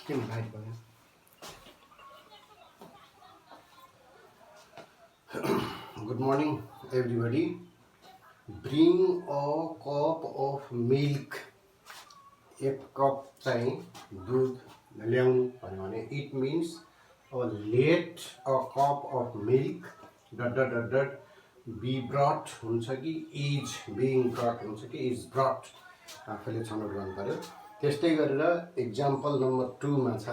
Good morning, everybody. Bring a cup of milk. एक cup चाहिँ दूध ल्याउनु भन्यो भने it means let a cup of milk be brought हुन्छ कि is being brought हुन्छ कि is brought आफैले छनौट गर्नु पर्यो। त्यस्तै गरेर एक्जाम्पल नम्बर 2 मा छ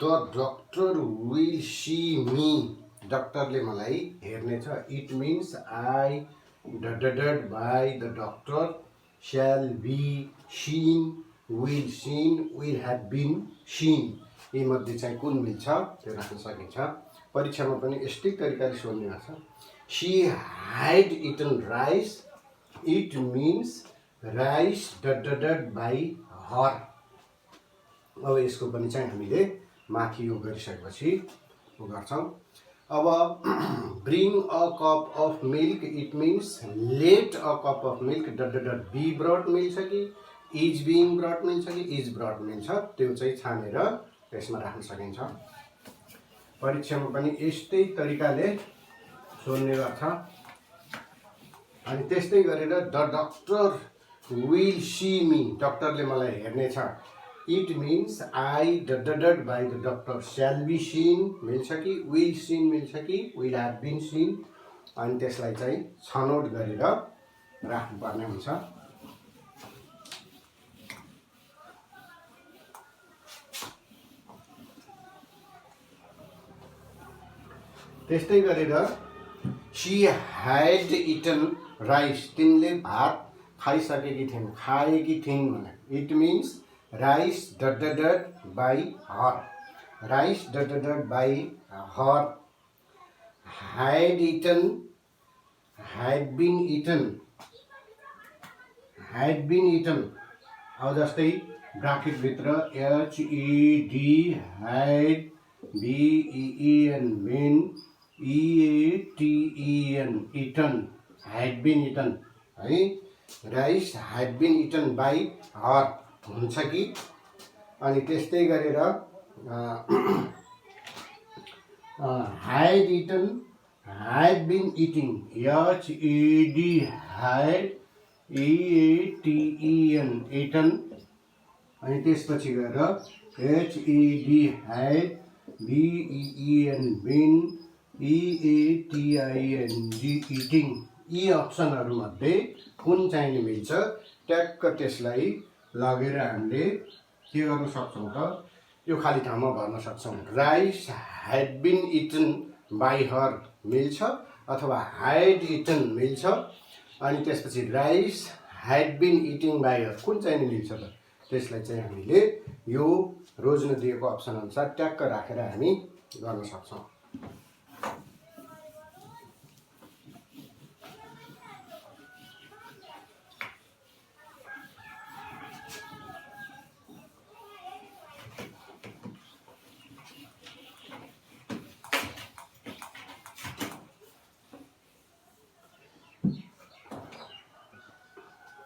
the doctor will see me डक्टरले मलाई हेर्नेछ। It means I by the doctor shall be seen will seen will have been seen यी मध्ये चाहिँ कुन मिल्छ त्यो राख्न सकिन्छ। परीक्षामा पनि यस्तै तरिकाले सोध्ने गर्छ। She had eaten rice it means rice by her। अब यसको पनि चाहिँ हामीले माथि यो गरिसकेपछि गर्छौं। अब bring a cup of milk it means let a cup of milk be brought मिल्छ कि is being brought मिल्छ कि is brought मिल्छ त्यो चाहिँ छानेर यसमा राख्न सकिन्छ। परीक्षामा पनि यस्तै तरिकाले सोध्ने गर्छ। अनि त्यस्तै गरेर the doctor will see me डक्टरले मलाई हेर्नेछ। It means I by the doctor shall be seen मिल्छ कि will seen मिल्छ कि will have been seen अनि त्यसलाई चाहिँ छनौट गरेर राख्नुपर्ने हुन्छ। त्यस्तै गरेर she had eaten rice तिनले भात खाइसकेकी थिइन् खाएकी थिइन् भने it means rice by her rice by her had eaten had been eaten अब जस्तै ब्राकेट भित्र HED had BEEN been EATEN eaten had been eaten है rice had been eaten by her हुन्छ कि। अनि त्यस्तै गरेर had eaten had been eating HED had EATEN eaten अनि त्यसपछि गएर HED had BEEN been EATING eating यी अप्सनहरु मध्ये कुन चाहिँ मिल्छ ट्याक्क त्यसलाई लगेर हामीले के गर्न सक्छौं त यो खाली ठाउँमा भर्न सक्छौं। Rice had been eaten by her मिल्छ अथवा had eaten मिल्छ। अनि त्यसपछि rice had been eating by her कुन चाहिँ मिल्छ त त्यसलाई चाहिँ हामीले यो रोज्न दिएको अप्सन अनुसार ट्याक्क राखेर हामी गर्न सक्छौं।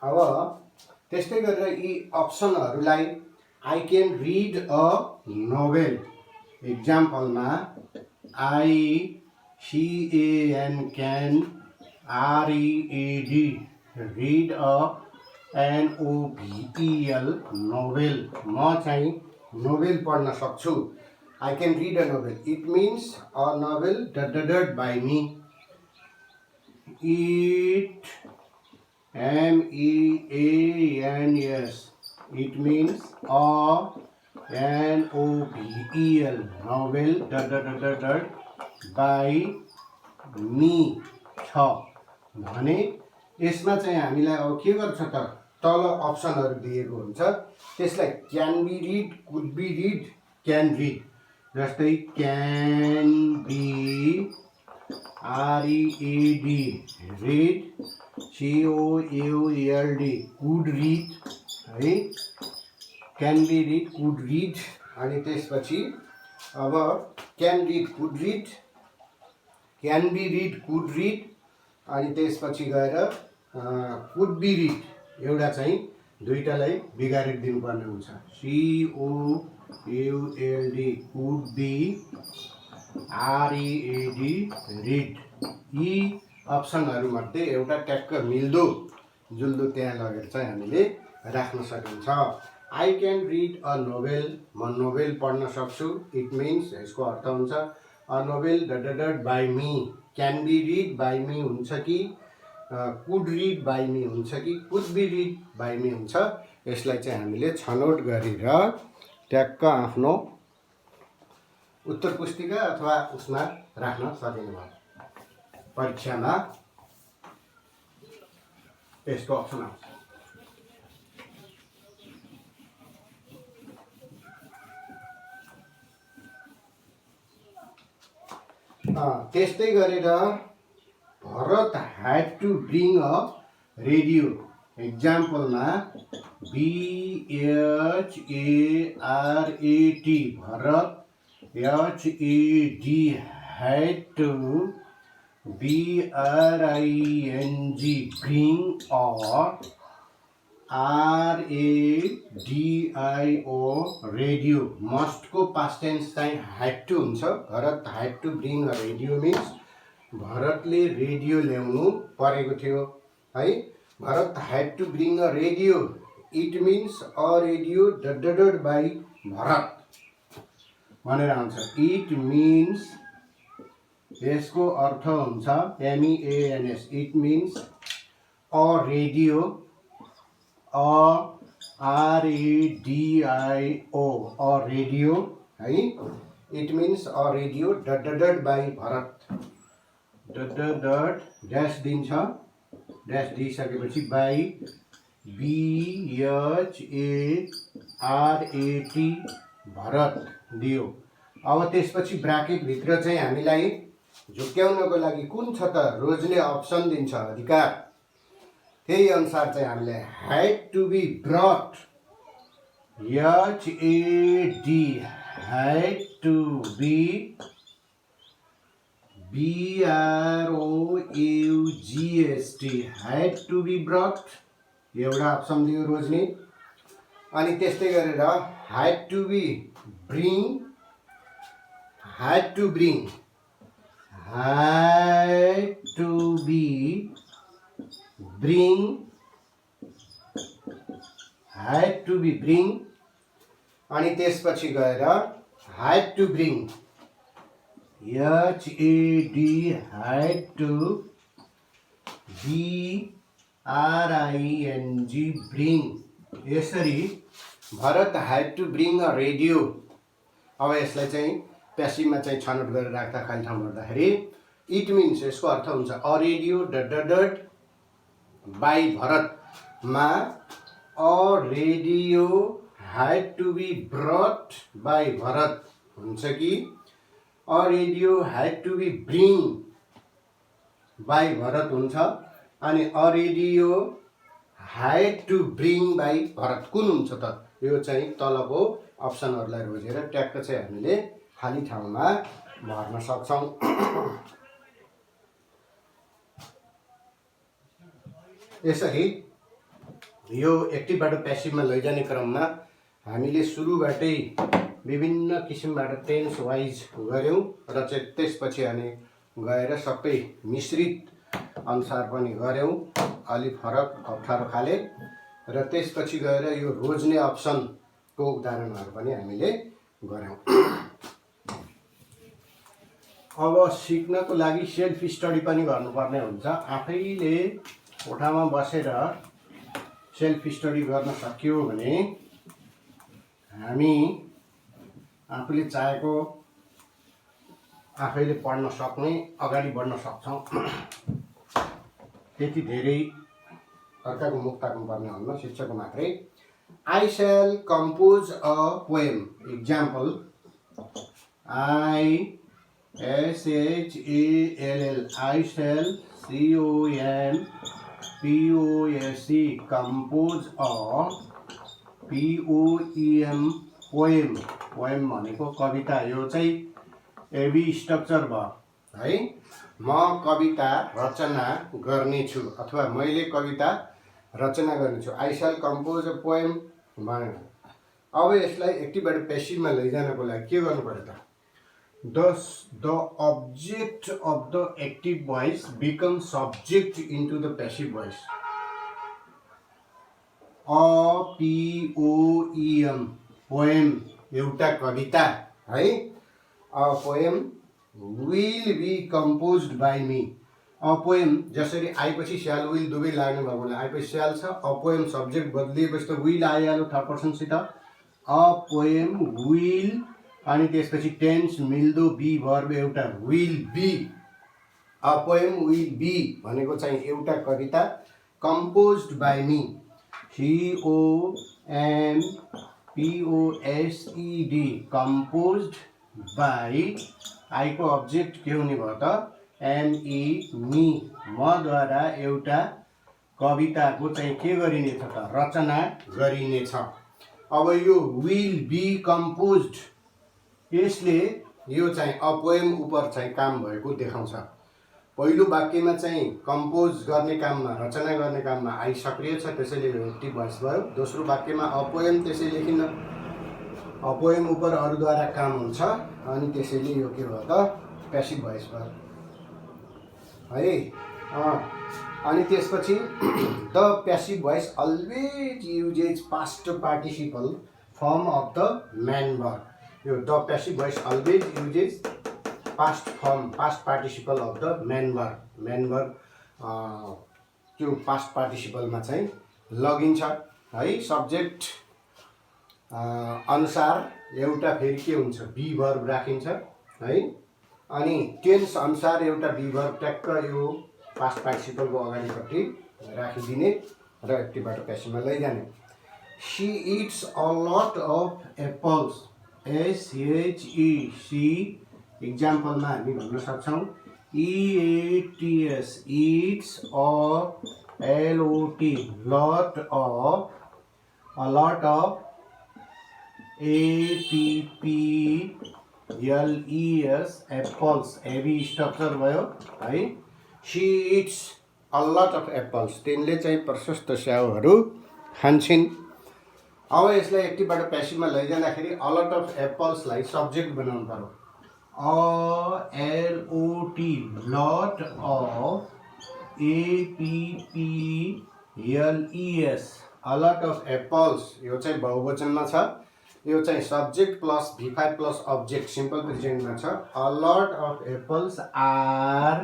अब त्यस्तै गरेर यी अप्सनहरुलाई I can read a novel एक्जाम्पलमा I CAN can READ read a NOVEL novel म चाहिँ नोभेल पढ्न सक्छु। I can read a novel it means a novel by me। It MEANS it means a NOVEL novel by me छ भने यसमा चाहिँ हामीलाई अब के गर्छ त तल अप्सनहरु दिएको हुन्छ त्यसलाई can be read could be read can read जस्तै can be READ read COULD could read है can be read could read अनि त्यसपछि अब can read could read can be read could read अनि त्यसपछि गएर कुड बी रिड एउटा चाहिँ दुईटालाई बिगारेर दिनुपर्ने हुन्छ। COULD could be, READ read. यी अप्सनहरूमध्ये एउटा ट्याक्क मिल्दो जुल्दो त्यहाँ लगेर चाहिँ हामीले राख्न सकिन्छ। I can read a novel, म नोभेल पढ्न सक्छु। इट मिन्स, यसको अर्थ हुन्छ अ नोभेल डट by me. Can be read by me हुन्छ कि कुड रिड बाई मी हुन्छ कि could be read by me हुन्छ। यसलाई चाहिँ हामीले छनौट गरेर ट्याक्क आफ्नो उत्तर पुस्तिका अथवा उसमा राख्न सकिने भयो। परीक्षामा यसको अप्सन आउँछ। त्यस्तै गरेर Bharat had to bring a radio. एक्जाम्पलमा BHARAT Bharat, HAD had to, BRING bring, or RADIO radio. मस्टको पास्ट टेन्स चाहिँ ह्याड टु हुन्छ। Bharat had to bring a radio means भरतले रेडियो ल्याउनु परेको थियो है। Bharat had to bring a radio, it means a radio dot by Bharat भनेर आउँछ। इट मिन्स, यसको अर्थ हुन्छ MEANS, it means a radio, RADIO a radio है। It means a radio dot by Bharat. Dot dash दिन्छ, ड्यास दिइसकेपछि बाई BHARAT भरत दियो। अब त्यसपछि ब्राकेटभित्र चाहिँ हामीलाई झुक्क्याउनको लागि कुन छ त रोजले अप्सन दिन्छ अधिकार। त्यही अनुसार चाहिँ हामीले had to be brought, HAD had to be, BROUGST had to be brought, एउटा अप्सन दियो रोजले। अनि त्यस्तै गरेर had to be bring, had to bring, had to be bring, had to be bring. अनि त्यसपछि गएर had to bring, HAD had to BRING bring. यसरी Bharat had to bring a radio. अब यसलाई चाहिँ प्यासिभमा चाहिँ छनौट गरेर राख्दा खाली ठाउँ गर्दाखेरि इट मिन्स, यसको अर्थ हुन्छ अ रेडियो डट बाई भरतमा a radio had to be brought by Bharat हुन्छ कि a radio had to be bring by Bharat हुन्छ। अनि a radio had to bring by Bharat कुन हुन्छ त? यो चाहिँ तलको अप्सनहरूलाई रोजेर ट्याक्क चाहिँ हामीले खाली ठाउँमा भर्न सक्छौँ। यसरी यो एक्टिभबाट प्यासिभमा लैजाने क्रममा हामीले सुरुबाटै विभिन्न किसिमबाट टेन्स वाइज गऱ्यौँ र चाहिँ त्यसपछि हामी गएर सबै मिश्रित अनुसार पनि गऱ्यौँ, अलि फरक अप्ठ्यारो खाले। र त्यसपछि गएर यो रोज्ने अप्सनको उदाहरणहरू पनि हामीले गऱ्यौँ। अब सिक्नको लागि सेल्फ स्टडी पनि गर्नुपर्ने हुन्छ। आफैले कोठामा बसेर सेल्फ स्टडी गर्न सकियो भने हामी आफूले चाहेको आफैले पढ्न सक्ने, अगाडि बढ्न सक्छौँ। त्यति धेरै अर्काको मुख ताक्नुपर्ने हुन्न, शिक्षकको मात्रै। I shall compose a poem. Example ISHALL, I shall COMPOSE, compose a POEM, poem. Poem भनेको कविता। यो चाहिँ एबी स्ट्रक्चर भयो है। म कविता रचना गर्नेछु अथवा मैले कविता रचना गर्नेछु। I shall compose a poem भने अब यसलाई एक्टिभबाट पेसिभमा लैजानको लागि के गर्नु पर्यो त? The object of the active voice becomes subject into the passive voice. POEM poem एउटा कविता है। A poem will be composed by me. A poem जसरी आएपछि स्याल विल दुवै लाग्ने भयो भने आएपछि स्याल छ। अ पोएम सब्जेक्ट बदलिएपछि त विल आइहाल्यो थर्ड पर्सनसित। अ पोएम विल अनि त्यसपछि टेन्स मिल्दो बी भर्ब एउटा will be. A poem will be भनेको चाहिँ एउटा कविता composed by me. COMPOSED composed by I को अब्जेक्ट के हुने भयो त? ME मी मद्वारा एउटा कविताको चाहिँ के गरिनेछ त? रचना गरिनेछ। अब यो विल बी कम्पोज्ड यसले यो चाहिँ अ पोएम उपर चाहिँ काम भएको देखाउँछ। पहिलो वाक्यमा चाहिँ कम्पोज गर्ने काममा रचना गर्ने काममा आई सक्रिय छ त्यसैले यो एक्टिभ भोइस भयो। दोस्रो वाक्यमा अ पोएम त्यसै लेखिन्न, अ पोएम उपर अरूद्वारा काम हुन्छ अनि त्यसैले यो के भयो त? प्यासिभ भोइस भयो है। अनि त्यसपछि the passive voice always uses past participle form of the main verb. यो the passive voice always uses past form past participle of the main verb. Main verb त्यो पास्ट पार्टिसिपलमा चाहिँ लगिन्छ है। सब्जेक्ट अनुसार एउटा फेरि के हुन्छ? बी वर्ब राखिन्छ है। अनि टेन्स अनुसार एउटा बी वर्ब ट्याक्क यो पास्ट पार्टिसिपलको अगाडिपट्टि राखिदिने र एक्टिभबाट प्यासिभमा लैजाने। She eats a lot of apples SHE she इक्जाम्पलमा हामी भन्न सक्छौँ EATS eats a LOT lot of a lot of APPLES apples heavy structure भयो है। She eats a lot of apples तिनले चाहिँ प्रशस्त स्याउहरू खान्छन्। अब यसलाई एक्टिभबाट प्यासिभमा लैजाँदाखेरि अ लट अफ एप्पल्सलाई सब्जेक्ट बनाउनु पर्यो। LOT lot of APPLES a lot of apples यो चाहिँ बहुवचनमा छ। यो चाहिँ subject plus V5 plus object simple प्रेजेन्टमा छ। A lot of apples are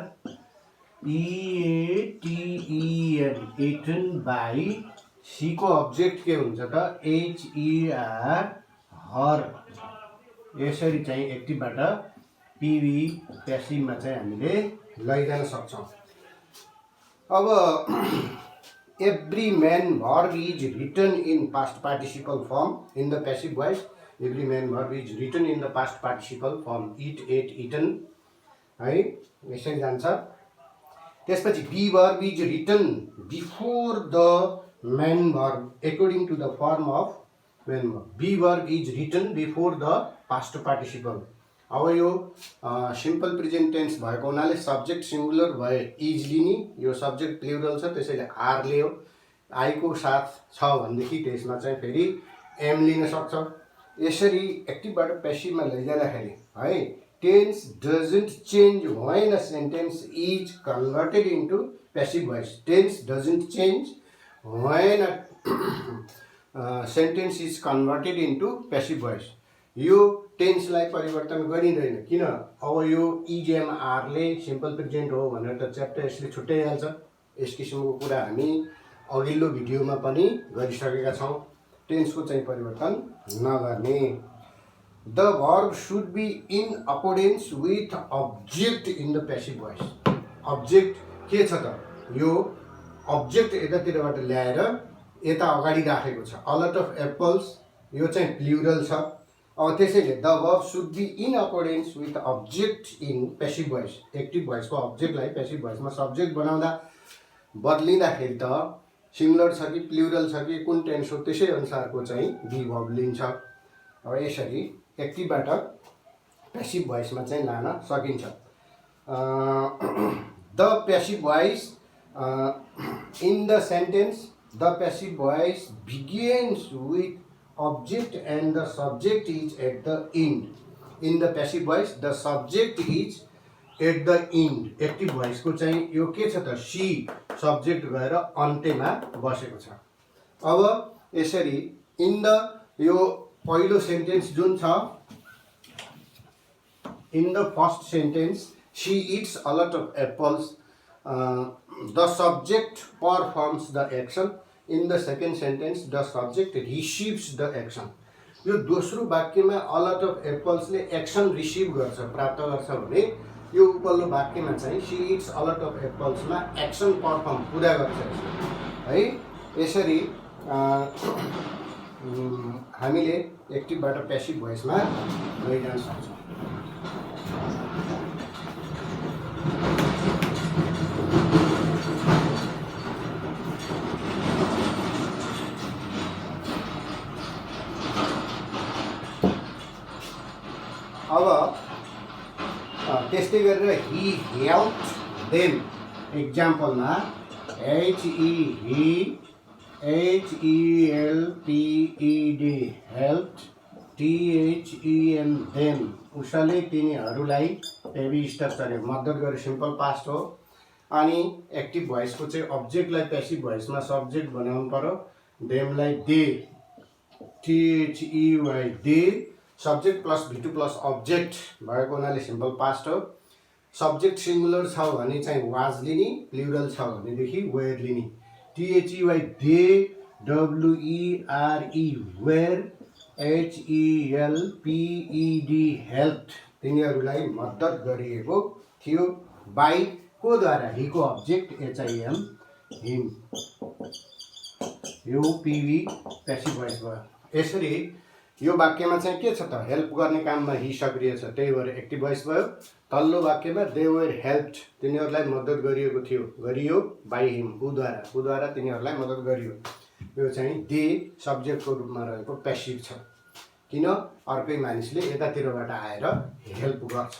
EATEN eaten by C को अब्जेक्ट के हुन्छ त? HER हर। यसरी चाहिँ एक्टिभबाट पिभी प्यासिभमा चाहिँ हामीले लैजान सक्छौँ। अब every man verb is written in past participle form in the passive voice. Every man verb is written in the past participle form. Eat, ate, eaten है यसरी जान्छ। त्यसपछि be verb is written before the main verb according to the form of main verb. Be verb is written before the past participle. अब यो simple present tense भएको हुनाले subject singular भए is लिने, यो सब्जेक्ट प्लुरल छ त्यसैले are लियो। आईको साथ छ भनेदेखि त्यसमा चाहिँ फेरि एम लिन सक्छ। यसरी एक्टिभबाट प्यासिभमा लैजाँदाखेरि है tense doesn't change when a sentence is converted into passive voice. Tense doesn't change when a sentence is converted into passive voice. यो टेन्सलाई परिवर्तन गरिँदैन। किन? अब यो इजेएमआरले सिम्पल प्रेजेन्ट हो भनेर त च्याप्टर यसले छुट्याइहाल्छ। यस किसिमको कुरा हामी अघिल्लो भिडियोमा पनि गरिसकेका छौँ। टेन्सको चाहिँ परिवर्तन नगर्ने। The verb should be in accordance with object in the passive voice. Object के छ त? यो अब्जेक्ट यतातिरबाट ल्याएर यता अगाडि राखेको छ। अ लट अफ एप्पल्स यो चाहिँ प्लुरल छ। अब त्यसैले the verb should be in accordance with object in passive voice. Active भोइसको अब्जेक्टलाई प्यासिभ भोइसमा सब्जेक्ट बनाउँदा बदलिँदाखेरि त सिङ्गुलर छ कि प्लुरल छ कि कुन टेन्स हो त्यसै अनुसारको चाहिँ बी भर्ब लिन्छ। अब यसरी एक्टिभबाट प्यासिभ भोइसमा चाहिँ लान सकिन्छ। The passive voice in the sentence the passive voice begins with object and the subject is at the end. In the passive voice, the subject is at the end. Active voice को चाहिँ यो के छ त she subject गएर अन्त्यमा बसेको छ। अब यसरी in the यो पहिलो सेन्टेन्स जुन छ, in the first sentence she eats a lot of apples, the subject performs the action. In the second sentence the subject receives the action. यो दोस्रो वाक्यमा a lot of apples ले action receive गर्छ, प्राप्त गर्छ भने यो उपल्लो वाक्यमा चाहिँ she eats a lot of apples मा एक्सन परफर्म पुरा गर्छ है। यसरी हामीले एक्टिभबाट प्यासिभ भोइसमा लैजान सक्छौँ। अब त्यस्तै गरेर he helped them एक्जाम्पलमा HELPED helped THEM them उसले तिनीहरूलाई हेभी स्ट्रक्चर मद्दत गरे, सिम्पल पास्ट हो। अनि एक्टिभ भोइसको चाहिँ अब्जेक्टलाई प्यासिभ भोइसमा सब्जेक्ट बनाउनु पर्यो, देमलाई they THEY they subject plus V2 plus object भएको हुनाले सिम्पल पास्ट हो। सब्जेक्ट सिंगुलर छ भने चाहिँ वाज लिने, प्लुरल छ भनेदेखि वेयर लिने। THEY they, WERE were, HELPED helped तिनीहरूलाई मद्दत गरिएको थियो बाई को द्वारा, हिको अब्जेक्ट HIM हिम, यो PV प्यासिभ भोइस भयो। यसरी यो वाक्यमा चाहिँ के छ त, हेल्प गर्ने काममा हि सक्रिय छ, त्यही भएर एक्टिभ भोइस भयो। तल्लो वाक्यमा दे वेयर हेल्प्ड तिनीहरूलाई मद्दत गरिएको थियो, गरियो बाई हिम उद्वारा तिनीहरूलाई मद्दत गरियो। यो चाहिँ दे सब्जेक्टको रूपमा रहेको प्यासिभ छ, किन अर्कै मानिसले यतातिरबाट आएर हेल्प गर्छ,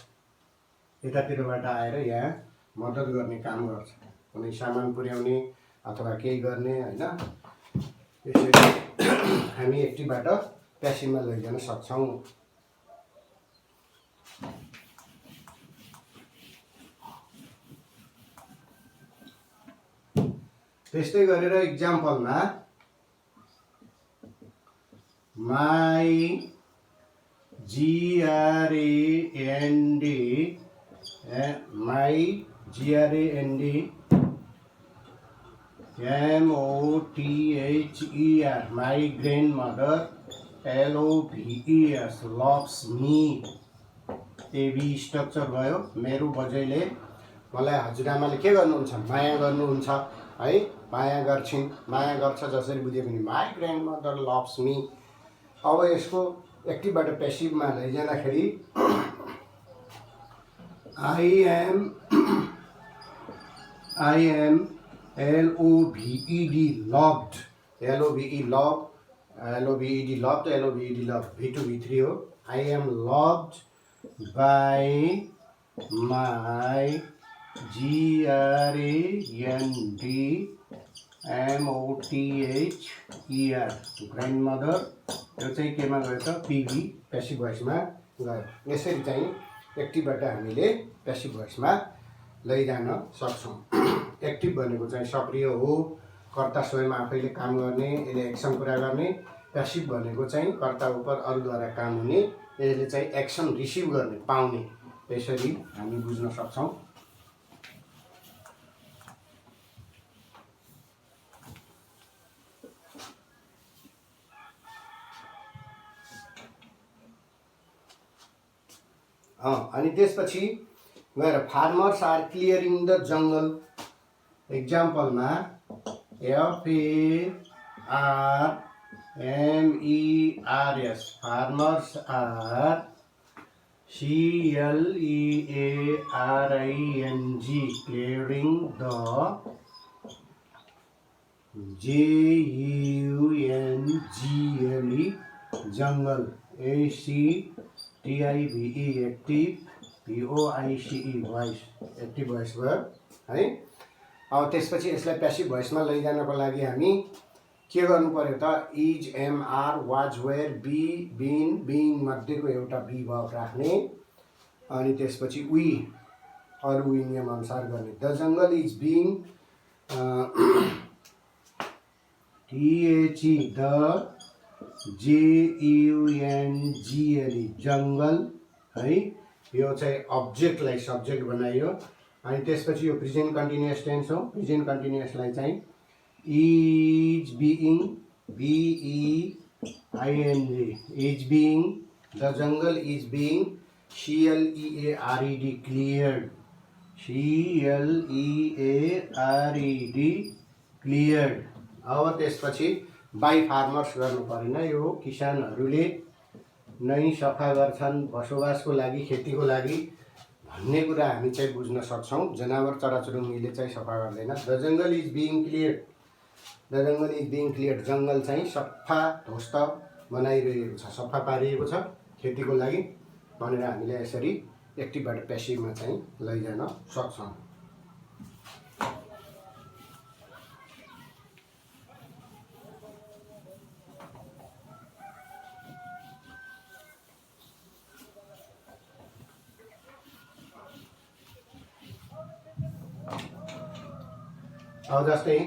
यतातिरबाट आएर यहाँ मद्दत गर्ने काम गर्छ, कुनै सामान पुर्याउने अथवा केही गर्ने हैन। यसरी हामी एक्टिभबाट प्यासिभमा लैजान सक्छौँ। त्यस्तै गरेर एक्जाम्पलमा my GRAND my GRAND MOTHER my grandmother LOVES loves me AB structure भयो। मेरो बजैले मलाई हजुरआमाले के गर्नुहुन्छ, माया गर्नुहुन्छ है, माया गर्छिन्, माया गर्छ जसरी बुझ्यो भने माई ग्रान्डमदर लभ्स मी। अब यसको एक्टिभबाट प्यासिभमा लैजाँदाखेरि I am LOVED loved V2 V3 हो। I am loved by my GRANDMOTHER ग्रान्डमदर, यो चाहिँ केमा गयो त, PV प्यासिभ भोइसमा गयो। यसरी चाहिँ एक्टिभबाट हामीले प्यासिभ भोइसमा लैजान सक्छौँ। एक्टिभ भनेको चाहिँ सक्रिय हो, कर्ता स्वयं आफैले काम गर्ने, यसले एक्सन पुरा गर्ने। प्यासिभ भनेको चाहिँ कर्ता उप अरूद्वारा काम हुने, यसले चाहिँ एक्सन रिसिभ गर्ने, पाउने। त्यसरी हामी बुझ्न सक्छौँ। अनि त्यसपछि गएर farmers are clearing the jungle एक्जाम्पलमा FARMERS farmers are CLEARING clearing the JUNGLE jungle ACTIVE active VOICE voice active voice भयो है। अब त्यसपछि यसलाई प्यासिभ भोइसमा लैजानको लागि हामी के गर्नु पर्यो त is am are was were be been being मध्येको एउटा बी भर्ब राख्ने अनि त्यसपछि वी अरु वी नियम अनुसार गर्ने the jungle is being THE the JUNGL जंगल है यो चाहिँ अब्जेक्टलाई सब्जेक्ट बनाइयो अनि त्यसपछि यो प्रेजेन्ट कन्टिन्युअस टेन्स हो प्रेजेन्ट कन्टिन्युअसलाई चाहिँ is being BEING is being the jungle is being CLEARED cleared CLEARED cleared अब त्यसपछि बाई फार्मर्स गर्नु परेन यो किसानहरूले नै सफा गर्छन् बसोबासको लागि खेतीको लागि भन्ने कुरा हामी चाहिँ बुझ्न सक्छौं जनावर चराचुरुङ्गीले चाहिँ सफा गर्दैन the jungle is being cleared the jungle is being cleared जंगल चाहिँ सफा ध्वस्त बनाइरहेको छ सफा पारिएको छ खेतीको लागि भनेर हामीले यसरी एक्टिभबाट प्यासिभमा चाहिँ लैजान सक्छौं अब जस्तै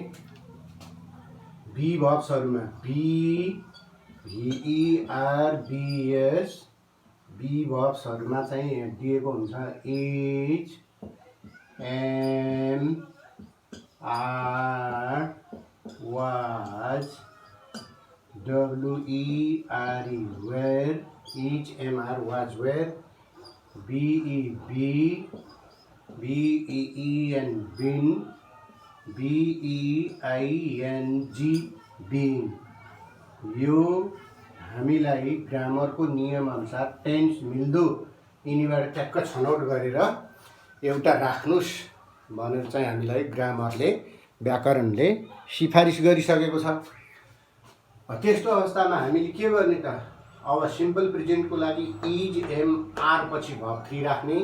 बी भर्ब्सहरुमा BERBS बी भर्ब्सहरुमा चाहिँ दिएको हुन्छ is am are was WERE where is am are was where BEN been BEING being यो हामीलाई ग्रामरको नियम अनुसार टेन्स मिल्दो यिनीबाट ट्याक्क छनौट गरेर एउटा राख्नुस् भनेर चाहिँ हामीलाई ग्रामरले व्याकरणले सिफारिस गरिसकेको छ त्यस्तो अवस्थामा हामीले के गर्ने त अब सिम्पल प्रेजेन्टको लागि इज एम आर पछि भर्ब 3 राख्ने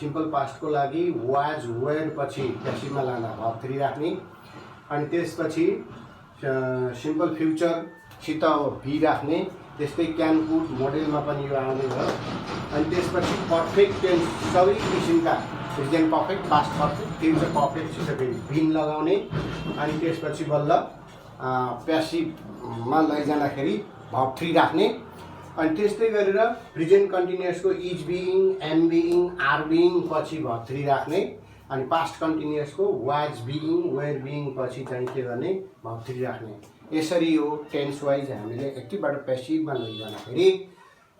सिम्पल पास्टको लागि वाज वेयर पछि प्यासिभमा लाँदा भर्ब 3 राख्ने अनि त्यसपछि सिम्पल फ्युचर सित बी राख्ने त्यस्तै क्यान कुड मोडेलमा पनि यो आउने हो अनि त्यसपछि पर्फेक्ट टेन्स सबै किसिमका present perfect past perfect future perfect सित बिन लगाउने अनि त्यसपछि बल्ल प्यासिभमा लैजाँदाखेरि भर्ब 3 राख्ने अनि त्यस्तै गरेर प्रेजेन्ट कन्टिन्युअसको is being am being are being पछि भर्ब 3 राख्ने अनि पास्ट कन्टिन्युअसको वाज बिइङ वेयर बिइङ पछि चाहिँ के गर्ने भर्ब 3 राख्ने यसरी यो टेन्स वाइज हामीले एक्टिभबाट प्यासिभमा लैजाँदाखेरि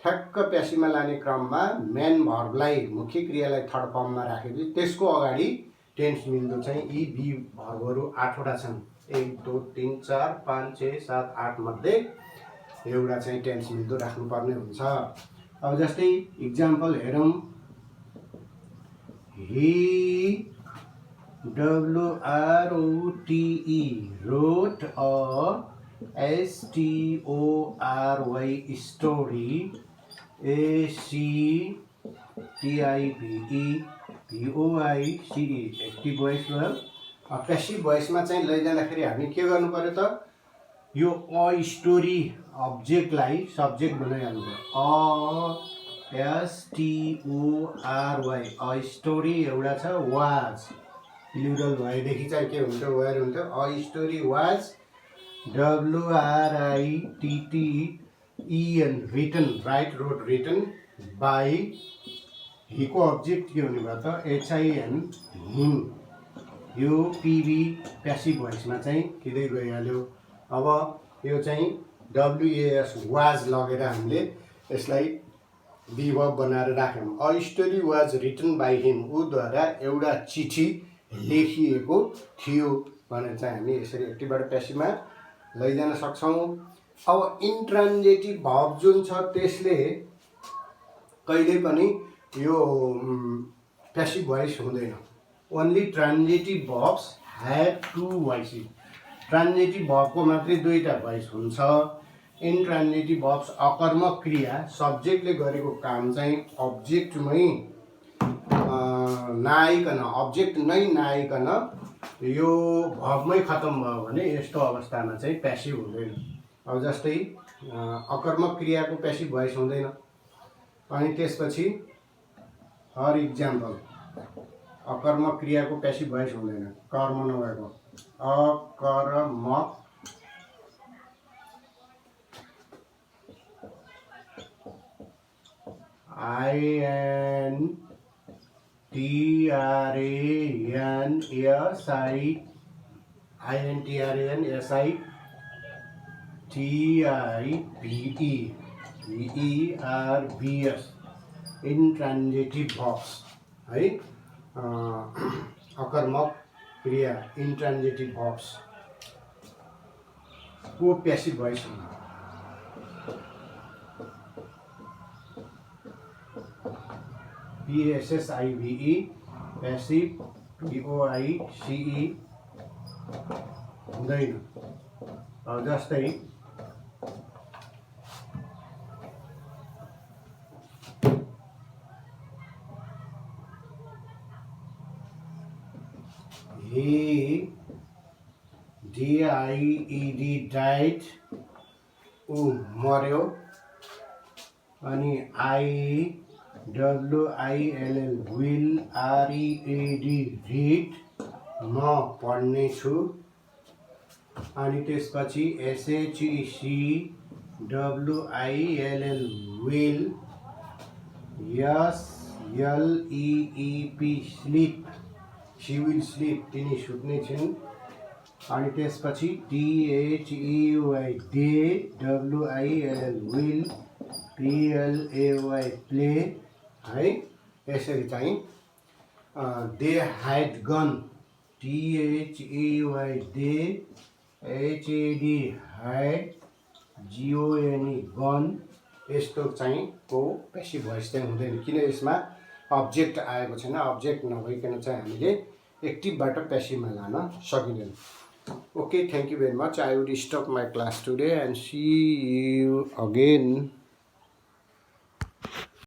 ठ्याक्क प्यासिभमा लाने क्रममा मेन भर्बलाई मुख्य क्रियालाई थर्ड फर्ममा राखेपछि त्यसको अगाडि टेन्स मिल्दो चाहिँ यी बी भर्बहरू 8 वटा छन् 1 2 3 4 5 6 7 8 मध्ये एउटा चाहिँ टेन्स मिल्दो राख्नुपर्ने हुन्छ अब जस्तै इक्जाम्पल हेरौं he WROTE wrote a STORY story ACTIVE VOICE active voice भयो प्यासिभ भोइसमा चाहिँ लैजाँदाखेरि हामी के गर्नु पर्यो त यो अ स्टोरी अब्जेक्टलाई सब्जेक्ट बनाइहाल्नु पर्यो STORY अ स्टोरी एउटा छ वाज प्लुरल भएदेखि चाहिँ के हुन्छ वेयर हुन्छ a story was WRITTEN written write road written by हिको अब्जेक्ट के हुने भयो त HIM हिम यो PV प्यासिभ भोइसमा चाहिँ किदै गइहाल्यो अब यो चाहिँ WAS वाज लगेर हामीले यसलाई विभव बनाएर राख्यौं a story was written by him उद्वारा एउटा चिठी लेखिएको थियो भनेर चाहिँ हामी यसरी एक्टिभबाट प्यासिभमा लैजान सक्छौं अब इन्ट्रान्जिटिभ भर्ब जुन छ त्यसले कहिल्यै पनि यो प्यासिभ भोइस हुँदैन ओन्ली ट्रान्जिटिभ भर्ब्स ह्याभ 2 भोइसेस ट्रान्जिटिभ भर्बको मात्रै दुईटा भोइस हुन्छ इन्ट्रान्जिटिभ भर्ब्स अकर्मक क्रिया सब्जेक्टले गरेको काम चाहिँ अब्जेक्ट नै नआइकन यो भर्बमै खत्तम भयो भने यस्तो अवस्थामा चाहिँ प्यासिभ हुँदैन। अब जस्तै अकर्मक क्रियाको प्यासिभ भोइस हुँदैन। अनि त्यसपछि फर इक्जाम्पल अकर्मक क्रियाको प्यासिभ भोइस हुँदैन, कर्म नभएको अकर्मक VERBS इन्ट्रान्जिटिभ भर्ब्स है, अकर्मक क्रिया इन्ट्रान्जिटिभ भर्ब्स को प्यासिभ भोइस हुन्छ। PSSIVE प्यासिभ POICE हुँदैन। जस्तै he DIED died ऊ मर्यो। अनि IWILL will READ read म पढ्ने छु। अनि त्यसपछि SHECWILL will SLEEP sleep she will sleep तिनी सुत्ने छिन्। अनि त्यसपछि THEUY day WILL will PLAY play है। यसरी चाहिँ they had gone THEUY they HAD had GONE gone यस्तो चाहिँ को प्यासिभ भोइस चाहिँ हुँदैन, किन यसमा अब्जेक्ट आएको छैन। अब्जेक्ट नभइकन चाहिँ हामीले एक्टिभबाट प्यासिभमा लान सकिँदैन। Okay, thank you very much. I would stop my class today and see you again.